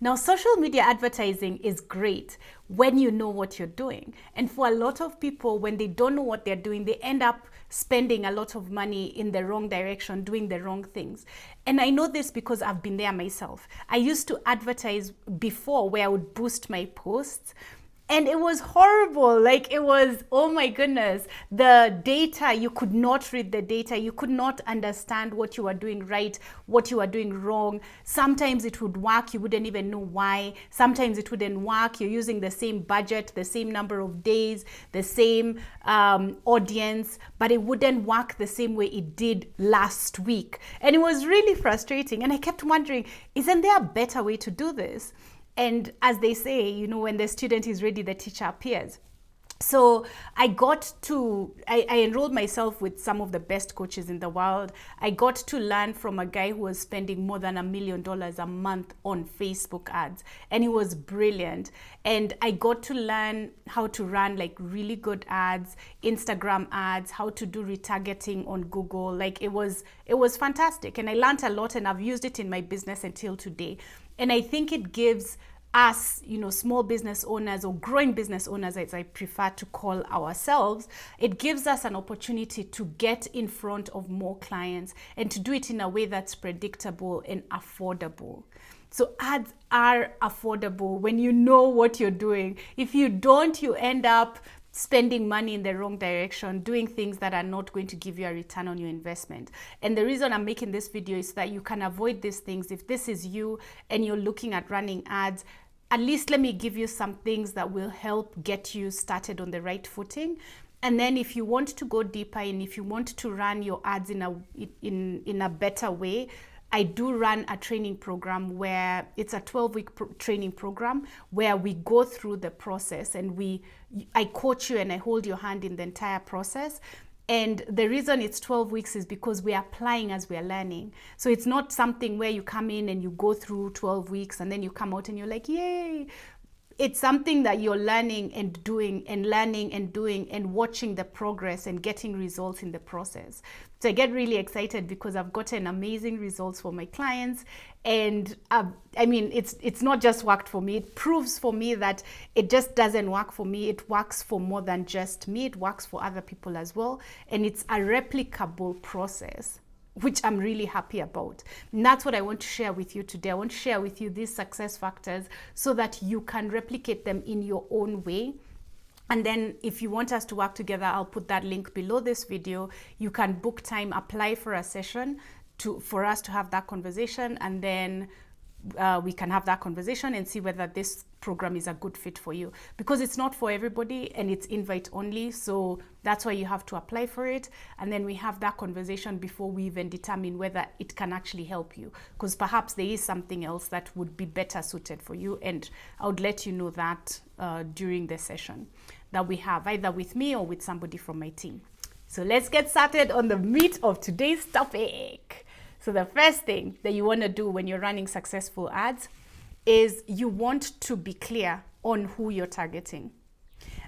Now, social media advertising is great when you know what you're doing. And for a lot of people, when they don't know what they're doing, they end up spending a lot of money in the wrong direction, doing the wrong things. And I know this because I've been there myself. I used to advertise before where I would boost my posts. And it was horrible. Like, it was, oh my goodness, the data, you could not read the data. You could not understand what you were doing right, what you were doing wrong. Sometimes it would work, you wouldn't even know why. Sometimes it wouldn't work. You're using the same budget, the same number of days, the same audience, but it wouldn't work the same way it did last week. And it was really frustrating. And I kept wondering, isn't there a better way to do this? And as they say, you know, when the student is ready, the teacher appears. So I enrolled myself with some of the best coaches in the world. I got to learn from a guy who was spending more than $1 million a month on Facebook ads. And he was brilliant. And I got to learn how to run like really good ads, Instagram ads, how to do retargeting on Google. Like, it was fantastic. And I learned a lot, and I've used it in my business until today. And I think it gives us, you know, small business owners or growing business owners, as I prefer to call ourselves, it gives us an opportunity to get in front of more clients and to do it in a way that's predictable and affordable. So ads are affordable when you know what you're doing. If you don't, you end up spending money in the wrong direction, doing things that are not going to give you a return on your investment. And the reason I'm making this video is that you can avoid these things. If this is you and you're looking at running ads, at least let me give you some things that will help get you started on the right footing. And then if you want to go deeper and if you want to run your ads in a better way, I do run a training program where it's a 12-week training program where we go through the process and I coach you and I hold your hand in the entire process. And the reason it's 12 weeks is because we're applying as we're learning. So it's not something where you come in and you go through 12 weeks and then you come out and you're like, yay. It's something that you're learning and doing and learning and doing and watching the progress and getting results in the process. So I get really excited because I've gotten amazing results for my clients. And I mean, it's not just worked for me. It proves for me that it just doesn't work for me. It works for more than just me. It works for other people as well. And it's a replicable process, which I'm really happy about. And that's what I want to share with you today. I want to share with you these success factors so that you can replicate them in your own way. And then if you want us to work together, I'll put that link below this video. You can book time, apply for a session for us to have that conversation, and then we can have that conversation and see whether this program is a good fit for you, because it's not for everybody and it's invite only. So that's why you have to apply for it. And then we have that conversation before we even determine whether it can actually help you, because perhaps there is something else that would be better suited for you. And I would let you know that during the session that we have, either with me or with somebody from my team. So let's get started on the meat of today's topic. So the first thing that you want to do when you're running successful ads is you want to be clear on who you're targeting.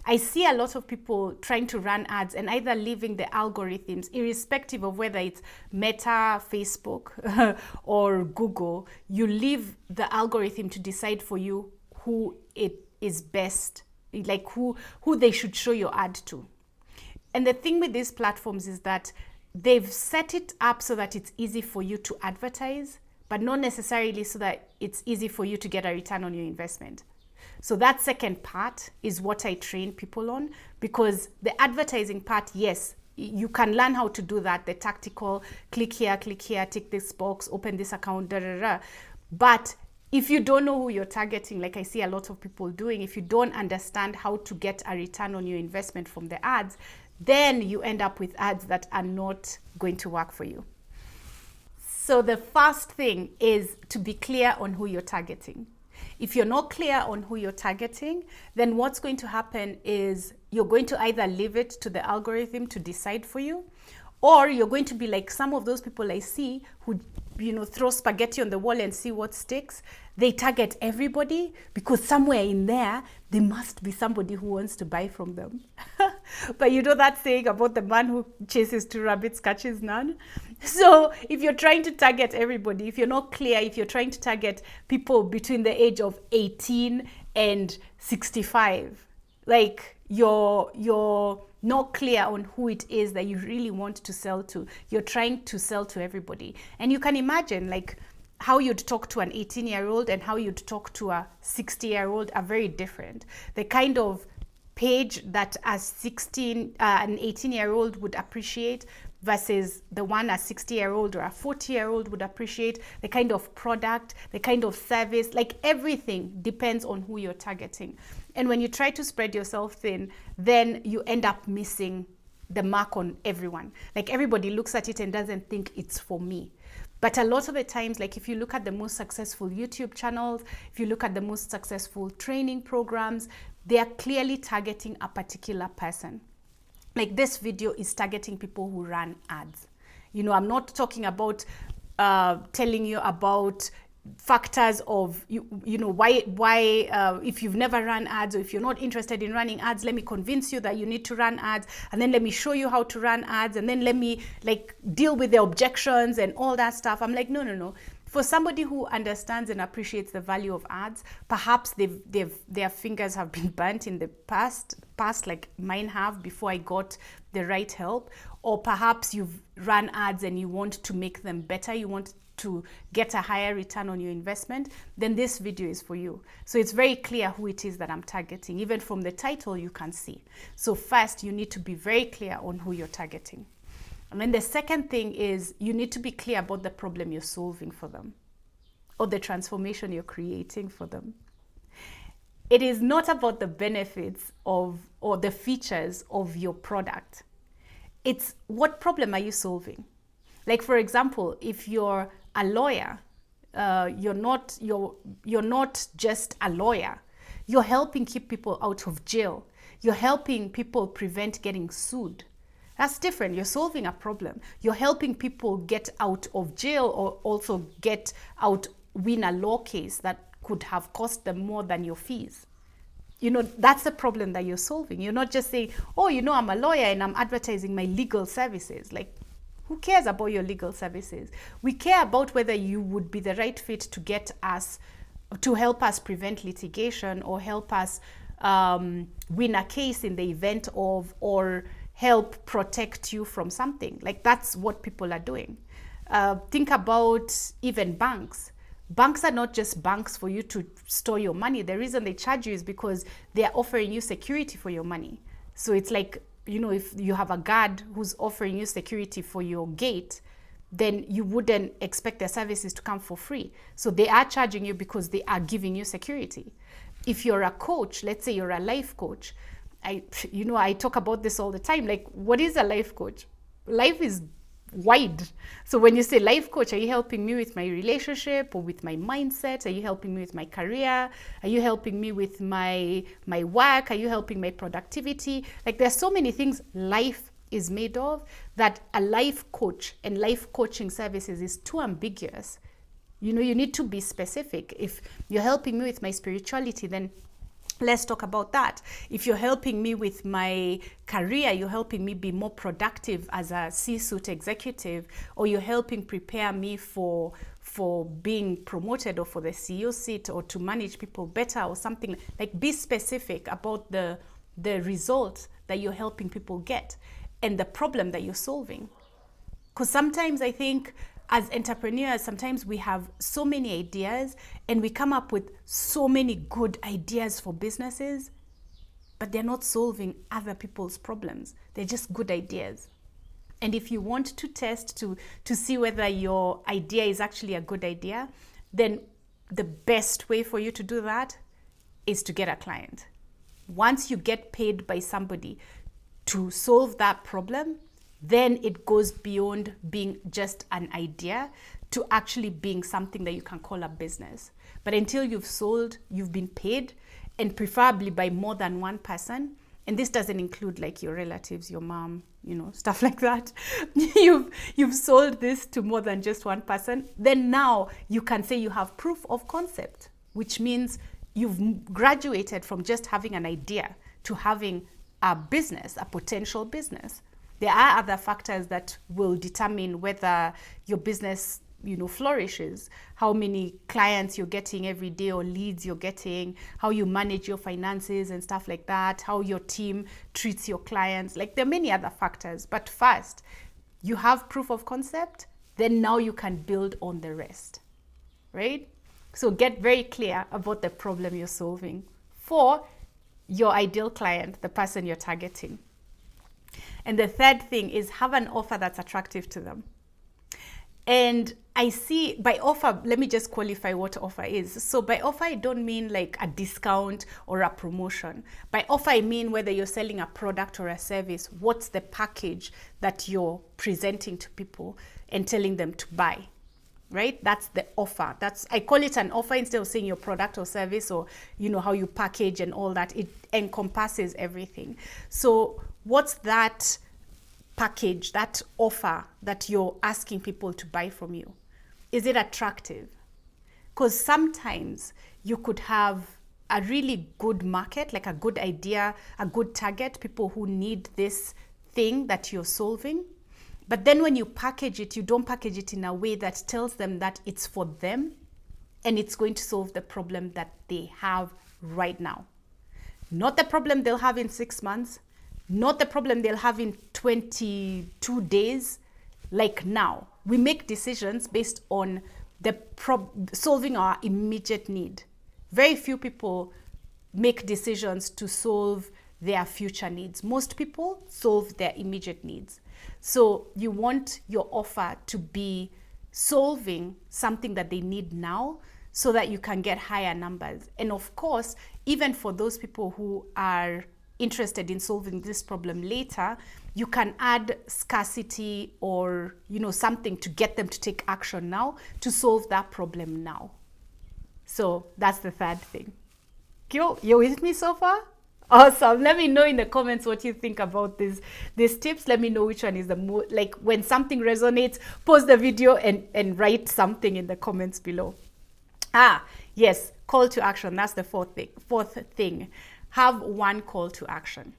I see a lot of people trying to run ads and either leaving the algorithms, irrespective of whether it's Meta, Facebook, or Google, you leave the algorithm to decide for you who it is best, like who they should show your ad to. And the thing with these platforms is that they've set it up so that it's easy for you to advertise, but not necessarily so that it's easy for you to get a return on your investment. So that second part is what I train people on, because the advertising part, yes, you can learn how to do that, the tactical, click here, tick this box, open this account, But if you don't know who you're targeting, like I see a lot of people doing, if you don't understand how to get a return on your investment from the ads, then you end up with ads that are not going to work for you. So the first thing is to be clear on who you're targeting. If you're not clear on who you're targeting, then what's going to happen is you're going to either leave it to the algorithm to decide for you, or you're going to be like some of those people I see who, throw spaghetti on the wall and see what sticks. They target everybody because somewhere in there must be somebody who wants to buy from them. But you know that saying about the man who chases two rabbits catches none? So if you're trying to target everybody, if you're not clear, if you're trying to target people between the age of 18 and 65, like you're not clear on who it is that you really want to sell to. You're trying to sell to everybody. And you can imagine like how you'd talk to an 18-year-old and how you'd talk to a 60-year-old are very different. The kind of page that an 18-year-old would appreciate versus the one a 60-year-old or a 40-year-old would appreciate, the kind of product, the kind of service, like everything depends on who you're targeting. And when you try to spread yourself thin, then you end up missing the mark on everyone. Like everybody looks at it and doesn't think it's for me. But a lot of the times, like if you look at the most successful YouTube channels, if you look at the most successful training programs, they are clearly targeting a particular person. Like this video is targeting people who run ads. You know, I'm not talking about telling you about factors of you know why if you've never run ads, or if you're not interested in running ads, let me convince you that you need to run ads, and then let me show you how to run ads, and then let me like deal with the objections and all that stuff. I'm like, no. For somebody who understands and appreciates the value of ads, perhaps their fingers have been burnt in the past, like mine have before I got the right help, or perhaps you've run ads and you want to make them better, you want to get a higher return on your investment, then this video is for you. So it's very clear who it is that I'm targeting. Even from the title, you can see. So first, you need to be very clear on who you're targeting. And then the second thing is you need to be clear about the problem you're solving for them, or the transformation you're creating for them. It is not about the benefits of or the features of your product. It's what problem are you solving? Like for example, if you're a lawyer, you're not just a lawyer. You're helping keep people out of jail. You're helping people prevent getting sued. That's different. You're solving a problem. You're helping people get out of jail, or also win a law case that could have cost them more than your fees. You know, that's the problem that you're solving. You're not just saying, oh, you know, I'm a lawyer and I'm advertising my legal services. Like, who cares about your legal services? We care about whether you would be the right fit to help us prevent litigation, or help us win a case in the event of, or help protect you from something. Like that's what people are doing. Think about even banks. Banks are not just banks for you to store your money. The reason they charge you is because they are offering you security for your money. So it's like, you know, if you have a guard who's offering you security for your gate, then you wouldn't expect their services to come for free. So they are charging you because they are giving you security. If you're a coach, let's say you're a life coach, I talk about this all the time. Like, what is a life coach? Life is wide. So when you say life coach, are you helping me with my relationship or with my mindset? Are you helping me with my career? Are you helping me with my work? Are you helping my productivity? Like, there's so many things life is made of that a life coach and life coaching services is too ambiguous. You know, you need to be specific. If you're helping me with my spirituality, then let's talk about that. If you're helping me with my career, you're helping me be more productive as a C-suite executive, or you're helping prepare me for being promoted, or for the CEO seat, or to manage people better, or something. Like, be specific about the result that you're helping people get and the problem that you're solving. Because sometimes I think as entrepreneurs, sometimes we have so many ideas and we come up with so many good ideas for businesses, but they're not solving other people's problems. They're just good ideas. And if you want to test to see whether your idea is actually a good idea, then the best way for you to do that is to get a client. Once you get paid by somebody to solve that problem, then it goes beyond being just an idea to actually being something that you can call a business. But until you've sold, you've been paid, and preferably by more than one person, and this doesn't include like your relatives, your mom, you know, stuff like that. You've sold this to more than just one person, then now you can say you have proof of concept, which means you've graduated from just having an idea to having a business, a potential business. There are other factors that will determine whether your business, flourishes. How many clients you're getting every day or leads you're getting, how you manage your finances and stuff like that, how your team treats your clients. Like, there are many other factors. But first, you have proof of concept, then now you can build on the rest, right? So get very clear about the problem you're solving for your ideal client, the person you're targeting. And the third thing is have an offer that's attractive to them. And I see, by offer, let me just qualify what offer is. So by offer, I don't mean like a discount or a promotion. By offer, I mean whether you're selling a product or a service, what's the package that you're presenting to people and telling them to buy, right? That's the offer. I call it an offer instead of saying your product or service, or how you package and all that. It encompasses everything. So what's that package, that offer that you're asking people to buy from you? Is it attractive? Because sometimes you could have a really good market, like a good idea, a good target, people who need this thing that you're solving. But then when you package it, you don't package it in a way that tells them that it's for them and it's going to solve the problem that they have right now. Not the problem they'll have in 6 months, not the problem they'll have in 22 days, like now. We make decisions based on solving our immediate need. Very few people make decisions to solve their future needs. Most people solve their immediate needs. So you want your offer to be solving something that they need now so that you can get higher numbers. And of course, even for those people who are interested in solving this problem later, you can add scarcity or something to get them to take action now to solve that problem now. So that's the third thing. You're with me so far? Awesome. Let me know in the comments what you think about these tips. Let me know which one is the most, like, when something resonates, pause the video and write something in the comments below. Yes, call to action. That's the fourth thing. Have one call to action.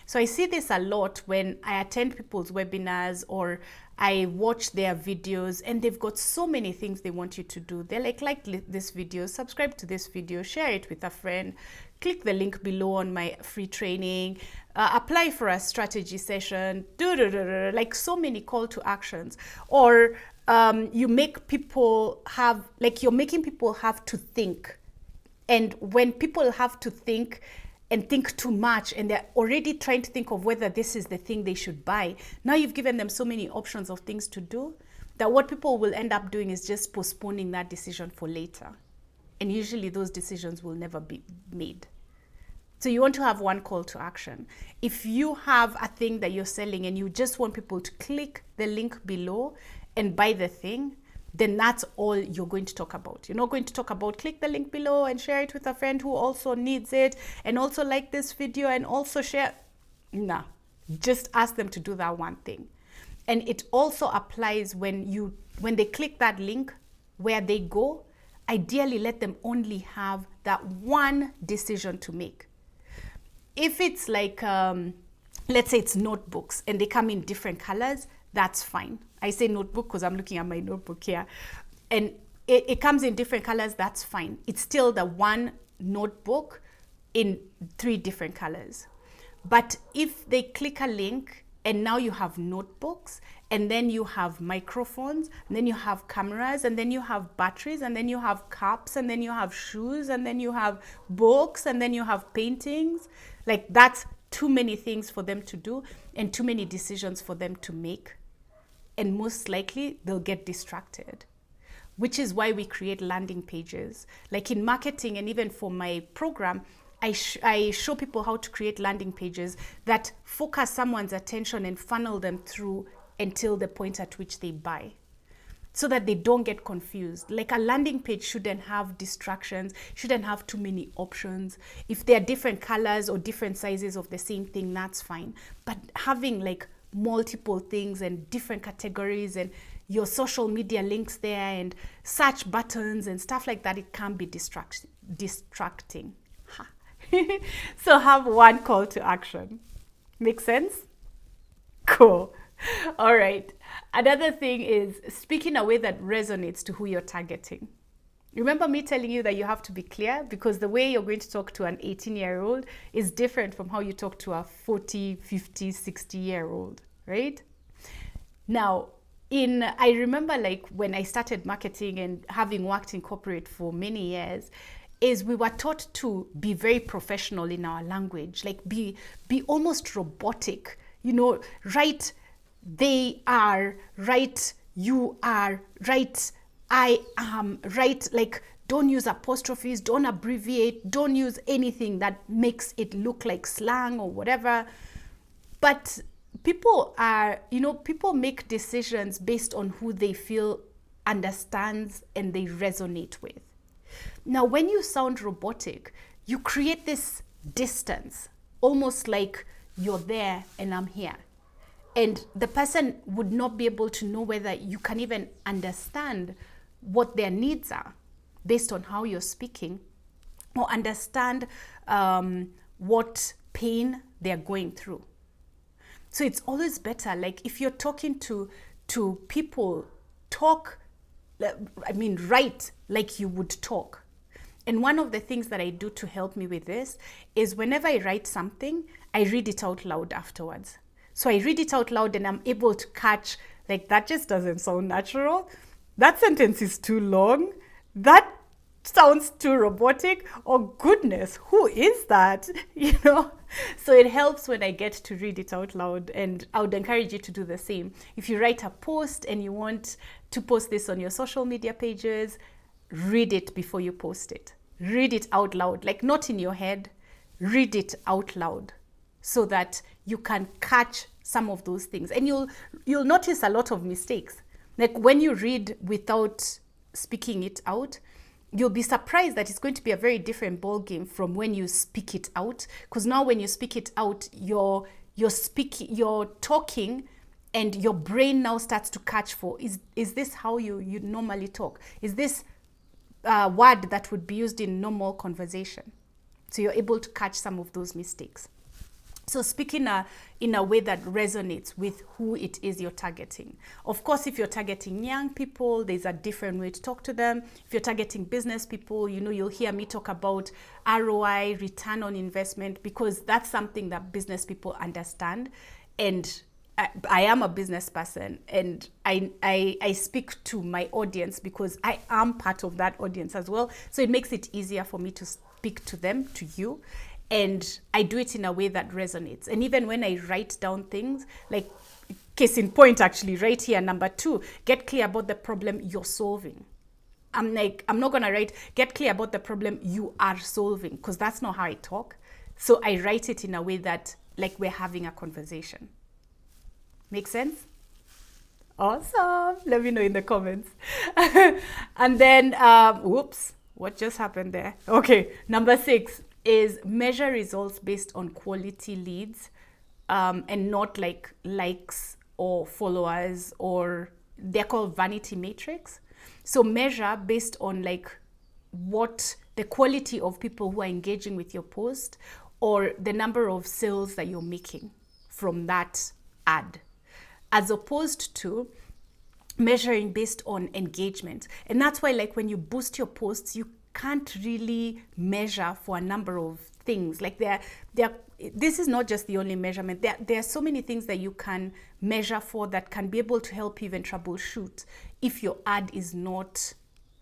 So I see this a lot when I attend people's webinars or I watch their videos, and they've got so many things they want you to do. They're like this video, subscribe to this video, share it with a friend, click the link below on my free training, apply for a strategy session, like so many call to actions. Or you're making people have to think. And when people have to think and think too much, and they're already trying to think of whether this is the thing they should buy, now you've given them so many options of things to do that what people will end up doing is just postponing that decision for later. And usually those decisions will never be made. So you want to have one call to action. If you have a thing that you're selling and you just want people to click the link below and buy the thing, then that's all you're going to talk about. You're not going to talk about click the link below and share it with a friend who also needs it, and also like this video and also share. Nah, just ask them to do that one thing. And it also applies when they click that link, where they go, ideally let them only have that one decision to make. If it's like, let's say it's notebooks and they come in different colors, that's fine. I say notebook because I'm looking at my notebook here. And it comes in different colors, that's fine. It's still the one notebook in 3 different colors. But if they click a link and now you have notebooks, and then you have microphones, and then you have cameras, and then you have batteries, and then you have cups, and then you have shoes, and then you have books, and then you have paintings, like that's too many things for them to do and too many decisions for them to make. And most likely they'll get distracted, which is why we create landing pages. Like in marketing, and even for my program, I show people how to create landing pages that focus someone's attention and funnel them through until the point at which they buy, so that they don't get confused. Like a landing page shouldn't have distractions, shouldn't have too many options. If there are different colors or different sizes of the same thing, that's fine. But having like multiple things and different categories and your social media links there and search buttons and stuff like that, it can be distracting. So have one call to action. Make sense? Cool. All right. Another thing is speak in a way that resonates to who you're targeting. Remember me telling you that you have to be clear, because the way you're going to talk to an 18-year-old is different from how you talk to a 40, 50, 60-year-old, right? Now, I remember like when I started marketing and having worked in corporate for many years, is we were taught to be very professional in our language, like be almost robotic, right? They are, right? You are, right? I am, right? Like, don't use apostrophes, don't abbreviate, don't use anything that makes it look like slang or whatever. But people make decisions based on who they feel understands and they resonate with. Now, when you sound robotic, you create this distance, almost like you're there and I'm here. And the person would not be able to know whether you can even understand what their needs are based on how you're speaking, or understand what pain they're going through. So it's always better, like if you're talking to people, write like you would talk. And one of the things that I do to help me with this is whenever I write something, I read it out loud afterwards. So I read it out loud and I'm able to catch, like, that just doesn't sound natural. That sentence is too long. That sounds too robotic. Oh goodness, who is that? So it helps when I get to read it out loud, and I would encourage you to do the same. If you write a post and you want to post this on your social media pages, read it before you post it. Read it out loud, like not in your head. Read it out loud so that you can catch some of those things, and you'll notice a lot of mistakes. Like when you read without speaking it out, you'll be surprised that it's going to be a very different ball game from when you speak it out. Because now when you speak it out, you're talking, and your brain now starts to catch for, is this how you normally talk? Is this a word that would be used in normal conversation? So you're able to catch some of those mistakes. So speak in a way that resonates with who it is you're targeting. Of course, if you're targeting young people, there's a different way to talk to them. If you're targeting business people, you'll hear me talk about ROI, return on investment, because that's something that business people understand. And I am a business person, and I speak to my audience because I am part of that audience as well. So it makes it easier for me to speak to them, to you. And I do it in a way that resonates. And even when I write down things, like case in point, actually, right here, number 2, get clear about the problem you're solving. I'm not going to write, get clear about the problem you are solving, because that's not how I talk. So I write it in a way that, like, we're having a conversation. Make sense? Awesome. Let me know in the comments. And then, whoops, what just happened there? Okay, number 6. Is measure results based on quality leads, and not like likes or followers, or they're called vanity metrics. So measure based on like what the quality of people who are engaging with your post, or the number of sales that you're making from that ad, as opposed to measuring based on engagement. And that's why, like, when you boost your posts, you can't really measure for a number of things. Like this is not just the only measurement. There are so many things that you can measure for that can be able to help you even troubleshoot if your ad is not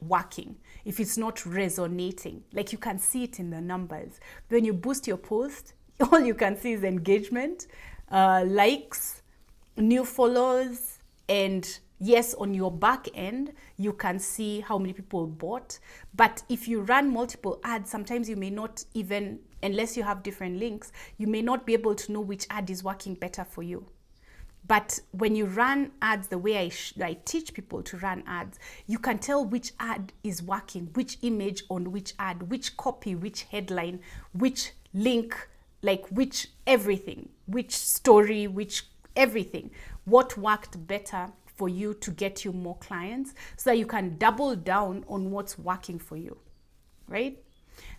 working, if it's not resonating. Like, you can see it in the numbers. When you boost your post, all you can see is engagement, likes, new followers, and yes, on your back end, you can see how many people bought. But if you run multiple ads, sometimes you may not even, unless you have different links, you may not be able to know which ad is working better for you. But when you run ads the way I teach people to run ads, you can tell which ad is working, which image on which ad, which copy, which headline, which link, like which everything, which story, which everything, what worked better for you to get you more clients, so that you can double down on what's working for you, right?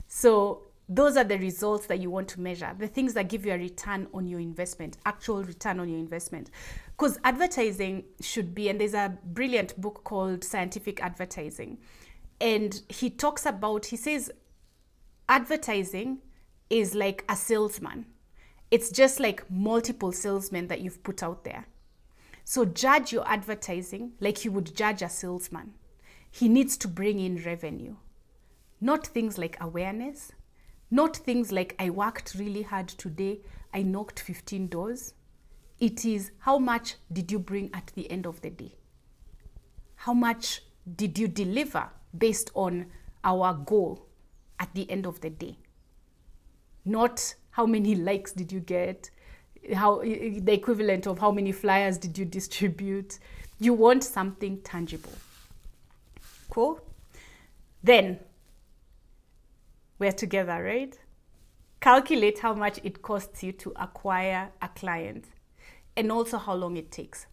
So those are the results that you want to measure, the things that give you a return on your investment, actual return on your investment. Because advertising should be, and there's a brilliant book called Scientific Advertising. And he says, advertising is like a salesman. It's just like multiple salesmen that you've put out there. So judge your advertising like you would judge a salesman. He needs to bring in revenue, not things like awareness, not things like I worked really hard today, I knocked 15 doors. It is how much did you bring at the end of the day? How much did you deliver based on our goal at the end of the day? Not how many likes did you get, how the equivalent of how many flyers did you distribute. You want something tangible. Cool? Then, we're together, right? Calculate how much it costs you to acquire a client and also how long it takes.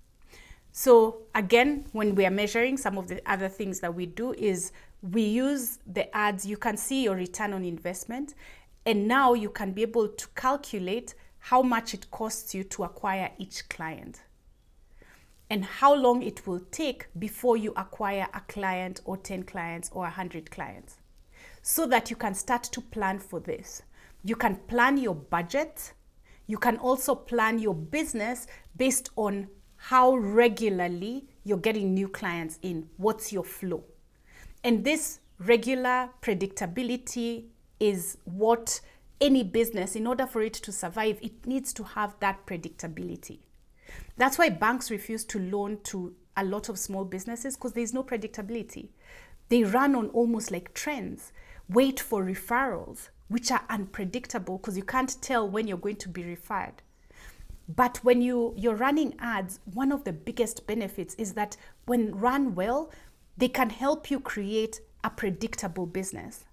So again, when we are measuring, some of the other things that we do is we use the ads. You can see your return on investment, and now you can be able to calculate how much it costs you to acquire each client and how long it will take before you acquire a client or 10 clients or 100 clients, so that you can start to plan for this. You can plan your budget. You can also plan your business based on how regularly you're getting new clients in. What's your flow? And this regular predictability is what any business, in order for it to survive, it needs to have that predictability. That's why banks refuse to loan to a lot of small businesses, because there's no predictability. They run on almost like trends, wait for referrals, which are unpredictable because you can't tell when you're going to be referred. But when you're running ads, one of the biggest benefits is that when run well, they can help you create a predictable business.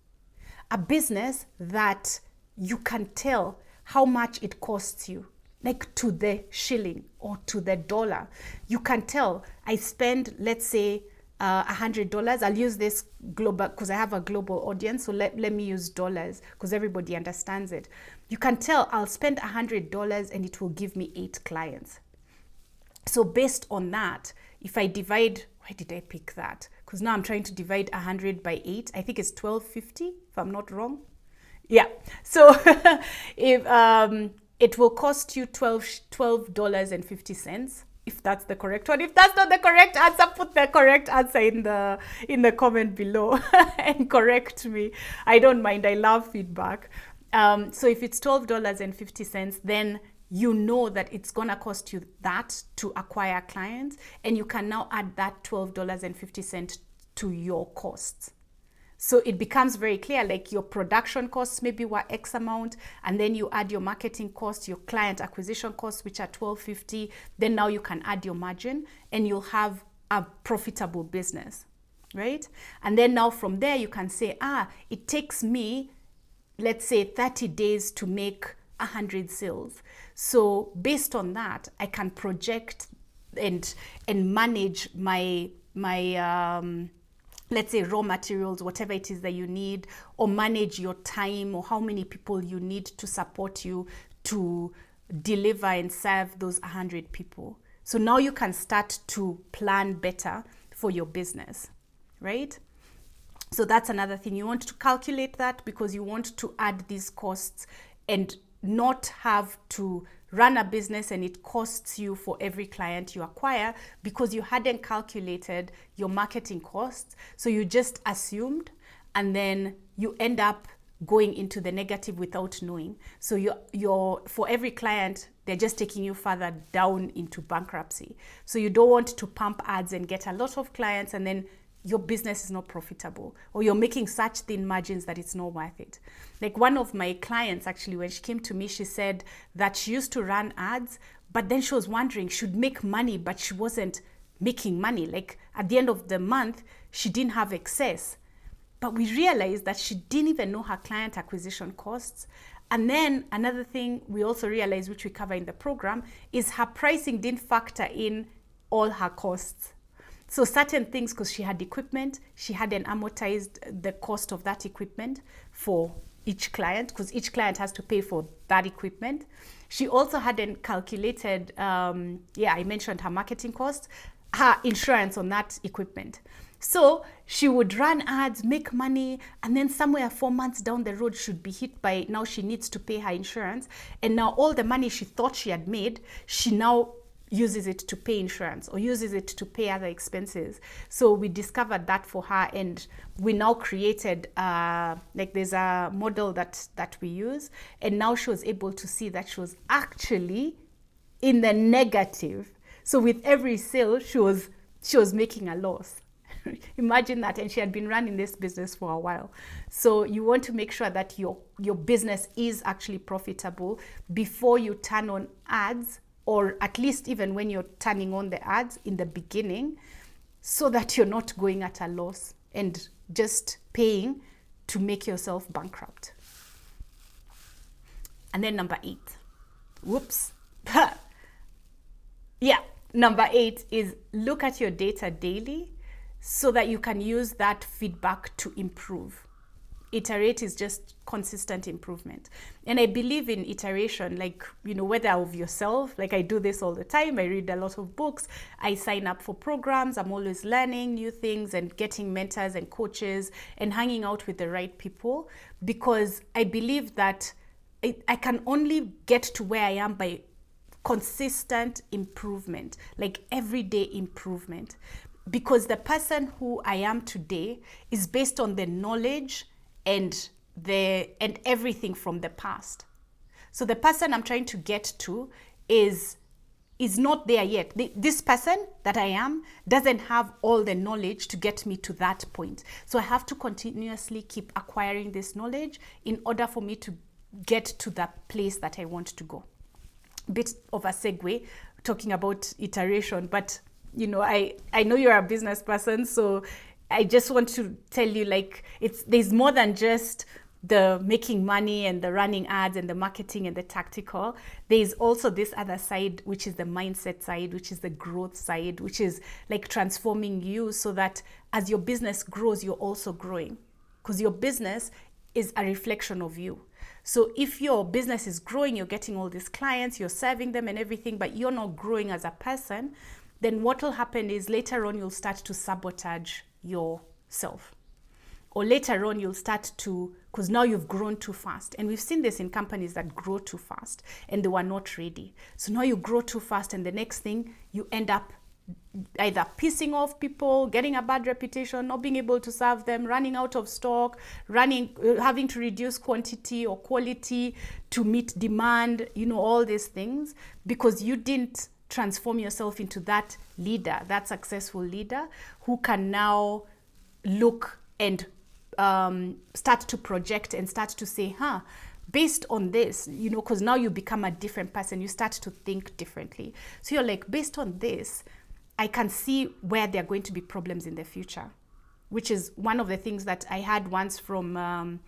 A business that you can tell how much it costs you, like to the shilling or to the dollar. You can tell, I spend, let's say, $100. I'll use this global because I have a global audience. So let me use dollars because everybody understands it. You can tell I'll spend $100 and it will give me 8 clients. So based on that, if I divide, why did I pick that? Because now I'm trying to divide 100 by 8. I think it's 1250 if I'm not wrong. Yeah. So if it will cost you $12.50. If that's the correct one. If that's not the correct answer, put the correct answer in the comment below and correct me. I don't mind. I love feedback. So if it's $12.50, then you know that it's going to cost you that to acquire clients, and you can now add that $12.50 to your costs. So it becomes very clear, like your production costs maybe were X amount, and then you add your marketing costs, your client acquisition costs, which are $12.50. Then now you can add your margin and you'll have a profitable business, right? And then now from there you can say, it takes me, let's say 30 days to make 100 sales. So based on that, I can project and manage my let's say raw materials, whatever it is that you need, or manage your time or how many people you need to support you to deliver and serve those 100 people. So now you can start to plan better for your business, right? So that's another thing. You want to calculate that because you want to add these costs and not have to run a business and it costs you for every client you acquire because you hadn't calculated your marketing costs. So you just assumed, and then you end up going into the negative without knowing. So you're for every client, they're just taking you further down into bankruptcy. So you don't want to pump ads and get a lot of clients and then your business is not profitable, or you're making such thin margins that it's not worth it. Like one of my clients, actually, when she came to me, she said that she used to run ads, but then she was wondering, she'd make money, but she wasn't making money. Like at the end of the month, she didn't have excess. But we realized that she didn't even know her client acquisition costs. And then another thing we also realized, which we cover in the program, is her pricing didn't factor in all her costs. So certain things, because she had equipment, she hadn't amortized the cost of that equipment for each client, because each client has to pay for that equipment. She also hadn't calculated, I mentioned her marketing costs, her insurance on that equipment. So she would run ads, make money, and then somewhere 4 months down the road should be hit by, now she needs to pay her insurance. And now all the money she thought she had made, she now uses it to pay insurance or uses it to pay other expenses. So we discovered that for her, and we now created there's a model that we use, and now she was able to see that she was actually in the negative. So with every sale, she was making a loss. Imagine that. And she had been running this business for a while. So you want to make sure that your business is actually profitable before you turn on ads, or at least even when you're turning on the ads in the beginning, so that you're not going at a loss and just paying to make yourself bankrupt. And then number 8. Whoops. Number 8 is look at your data daily so that you can use that feedback to improve. Iterate is just consistent improvement. And I believe in iteration, whether of yourself, I do this all the time. I read a lot of books. I sign up for programs. I'm always learning new things and getting mentors and coaches and hanging out with the right people, because I believe that I can only get to where I am by consistent improvement, everyday improvement. Because the person who I am today is based on the knowledge and everything from the past. So the person I'm trying to get to is not there yet. This person that I am doesn't have all the knowledge to get me to that point. So I have to continuously keep acquiring this knowledge in order for me to get to that place that I want to go. Bit of a segue talking about iteration, but I know you're a business person, so I just want to tell you, there's more than just the making money and the running ads and the marketing and the tactical. There's also this other side, which is the mindset side, which is the growth side, which is transforming you so that as your business grows, you're also growing, because your business is a reflection of you. So if your business is growing, you're getting all these clients, you're serving them and everything, but you're not growing as a person, then what will happen is later on you'll start to sabotage yourself. Or later on you'll start to, because now you've grown too fast. And we've seen this in companies that grow too fast and they were not ready. So now you grow too fast, and the next thing you end up either pissing off people, getting a bad reputation, not being able to serve them, running out of stock, having to reduce quantity or quality to meet demand, all these things, because you didn't transform yourself into that leader, that successful leader who can now look and start to project and start to say, based on this, because now you become a different person, you start to think differently. So you're based on this, I can see where there are going to be problems in the future, which is one of the things that I had once from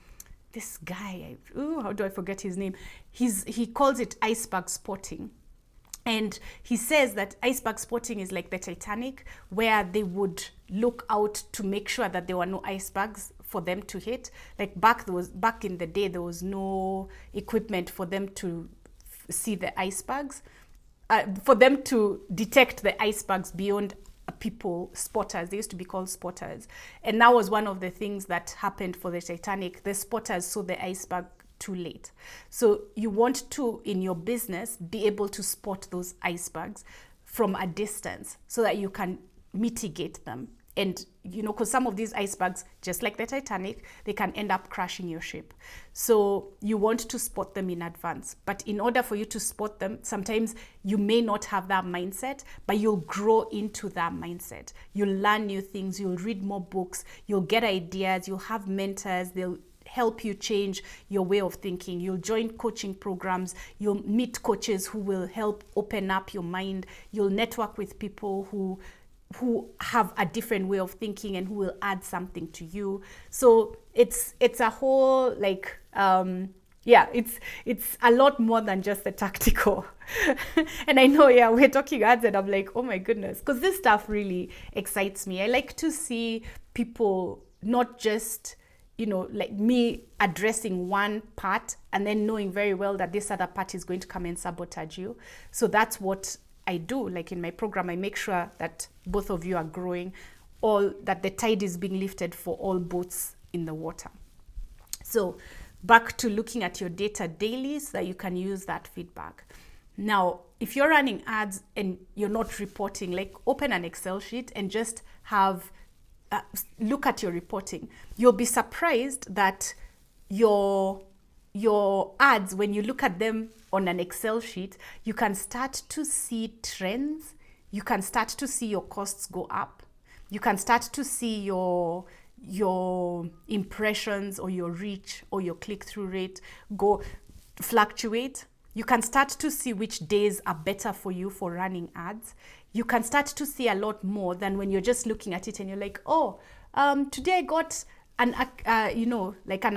this guy. How do I forget his name? He calls it iceberg spotting. And he says that iceberg spotting is like the Titanic, where they would look out to make sure that there were no icebergs for them to hit. Back in the day, there was no equipment for them to see the icebergs, for them to detect the icebergs beyond people, spotters. They used to be called spotters. And that was one of the things that happened for the Titanic. The spotters saw the iceberg too late. So you want to, in your business, be able to spot those icebergs from a distance so that you can mitigate them. And, because some of these icebergs, just like the Titanic, they can end up crashing your ship. So you want to spot them in advance. But in order for you to spot them, sometimes you may not have that mindset, but you'll grow into that mindset. You'll learn new things. You'll read more books. You'll get ideas. You'll have mentors. They'll help you change your way of thinking. You'll join coaching programs. You'll meet coaches who will help open up your mind. You'll network with people who have a different way of thinking and who will add something to you. So it's a whole it's a lot more than just the tactical. And I know, we're talking ads and I'm like, oh my goodness, because this stuff really excites me. I like to see people not just like me addressing one part and then knowing very well that this other part is going to come and sabotage you. So that's what I do. Like in my program, I make sure that both of you are growing, that the tide is being lifted for all boats in the water. So back to looking at your data daily so that you can use that feedback. Now, if you're running ads and you're not reporting, like open an Excel sheet and just look at your reporting. You'll be surprised that your ads, when you look at them on an Excel sheet, you can start to see trends. You can start to see your costs go up. You can start to see your impressions or your reach or your click-through rate fluctuate. You can start to see which days are better for you for running ads. You can start to see a lot more than when you're just looking at it and you're like, today I got an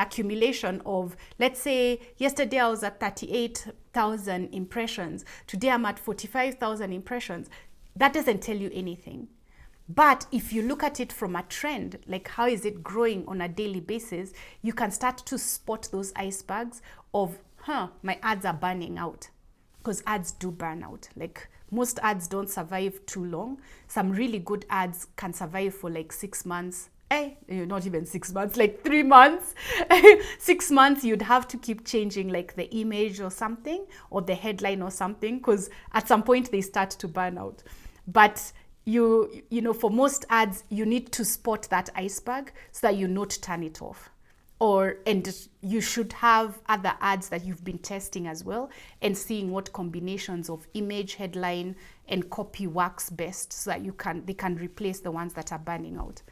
accumulation of, let's say yesterday I was at 38,000 impressions. Today I'm at 45,000 impressions. That doesn't tell you anything. But if you look at it from a trend, like how is it growing on a daily basis, you can start to spot those icebergs of, my ads are burning out. Because ads do burn out. Like most ads don't survive too long. Some really good ads can survive for like 6 months. Not even 6 months, like 3 months. 6 months, you'd have to keep changing like the image or something, or the headline or something, because at some point they start to burn out. But for most ads, you need to spot that iceberg so that you not turn it off. And you should have other ads that you've been testing as well and seeing what combinations of image, headline, and copy works best so that they can replace the ones that are burning out.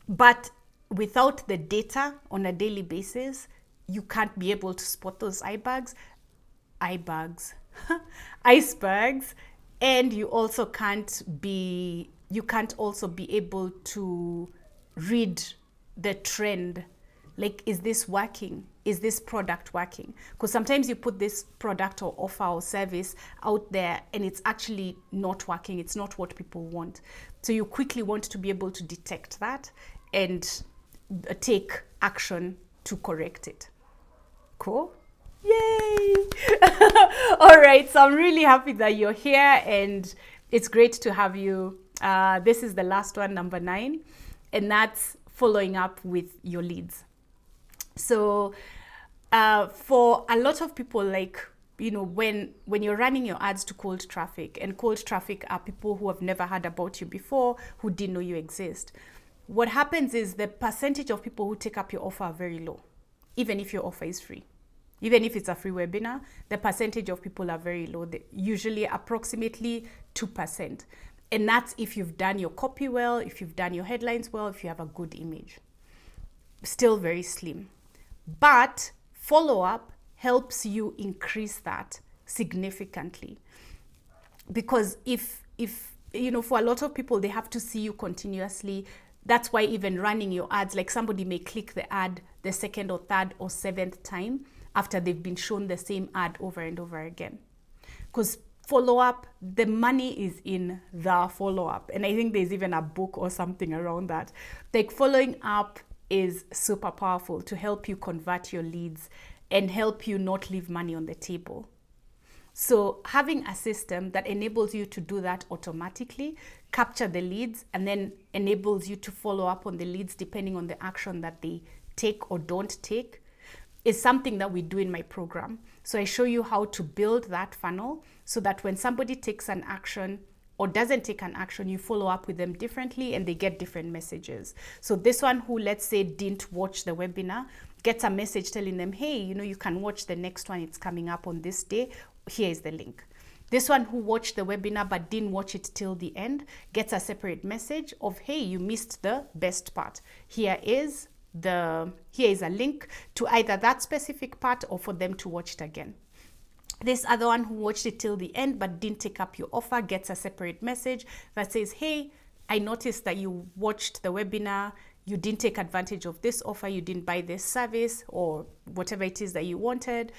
But without the data on a daily basis, you can't be able to spot those icebergs, and you also can't be able to read the trend. Like, is this working? Is this product working? Because sometimes you put this product or offer or service out there and it's actually not working. It's not what people want. So you quickly want to be able to detect that and take action to correct it. Cool? Yay! All right, so I'm really happy that you're here and it's great to have you. This is the last one, number 9, and that's following up with your leads. So for a lot of people, like, when you're running your ads to cold traffic, and cold traffic are people who have never heard about you before, who didn't know you exist. What happens is the percentage of people who take up your offer are very low, even if your offer is free. Even if it's a free webinar, the percentage of people are very low, usually approximately 2%. And that's if you've done your copy well, if you've done your headlines well, if you have a good image. Still very slim. But follow-up helps you increase that significantly. Because if for a lot of people, they have to see you continuously. That's why even running your ads, like somebody may click the ad the second or third or seventh time after they've been shown the same ad over and over again. Because follow-up, the money is in the follow-up. And I think there's even a book or something around that. Like, following up is super powerful to help you convert your leads and help you not leave money on the table. So having a system that enables you to do that automatically, capture the leads, and then enables you to follow up on the leads depending on the action that they take or don't take, is something that we do in my program. So I show you how to build that funnel so that when somebody takes an action or doesn't take an action, you follow up with them differently and they get different messages. So this one who, let's say, didn't watch the webinar, gets a message telling them, hey, you can watch the next one. It's coming up on this day. Here is the link. This one who watched the webinar but didn't watch it till the end gets a separate message of, hey, you missed the best part. Here is a link to either that specific part or for them to watch it again. This other one who watched it till the end but didn't take up your offer gets a separate message that says, hey, I noticed that you watched the webinar, you didn't take advantage of this offer, you didn't buy this service or whatever it is that you wanted.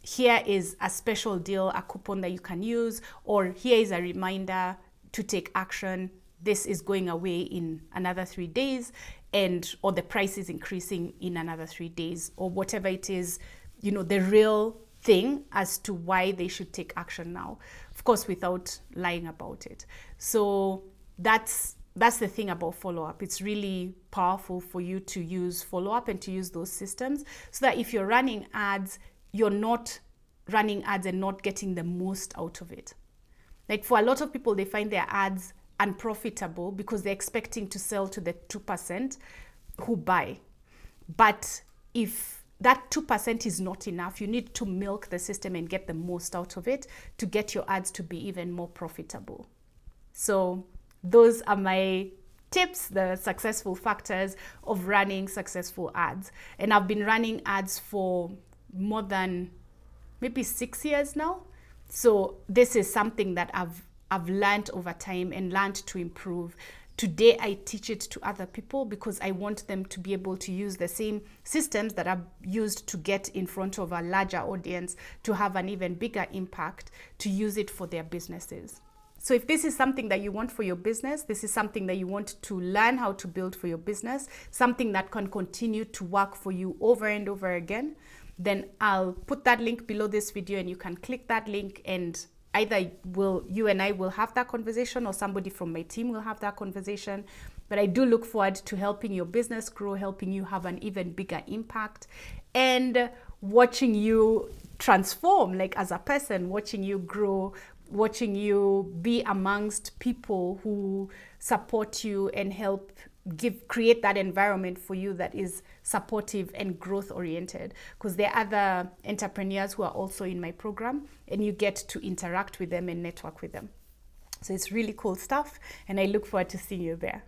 Here is a special deal, a coupon that you can use, or here is a reminder to take action. This is going away in another 3 days. or the price is increasing in another 3 days, or whatever it is, the real thing as to why they should take action now, of course, without lying about it. So that's the thing about Followup. It's really powerful for you to use Followup and to use those systems, so that if you're running ads, you're not running ads and not getting the most out of it. Like, for a lot of people, they find their ads unprofitable because they're expecting to sell to the 2% who buy. But if that 2% is not enough, you need to milk the system and get the most out of it to get your ads to be even more profitable. So those are my tips, the successful factors of running successful ads. And I've been running ads for more than maybe 6 years now. So this is something that I've learned over time and learned to improve. Today, I teach it to other people because I want them to be able to use the same systems that I've used to get in front of a larger audience, to have an even bigger impact, to use it for their businesses. So if this is something that you want for your business, this is something that you want to learn how to build for your business, something that can continue to work for you over and over again, then I'll put that link below this video and you can click that link, and either you and I will have that conversation, or somebody from my team will have that conversation. But I do look forward to helping your business grow, helping you have an even bigger impact, and watching you transform, like, as a person, watching you grow, watching you be amongst people who support you and help create that environment for you that is supportive and growth oriented, because there are other entrepreneurs who are also in my program, and you get to interact with them and network with them. So it's really cool stuff, and I look forward to seeing you there.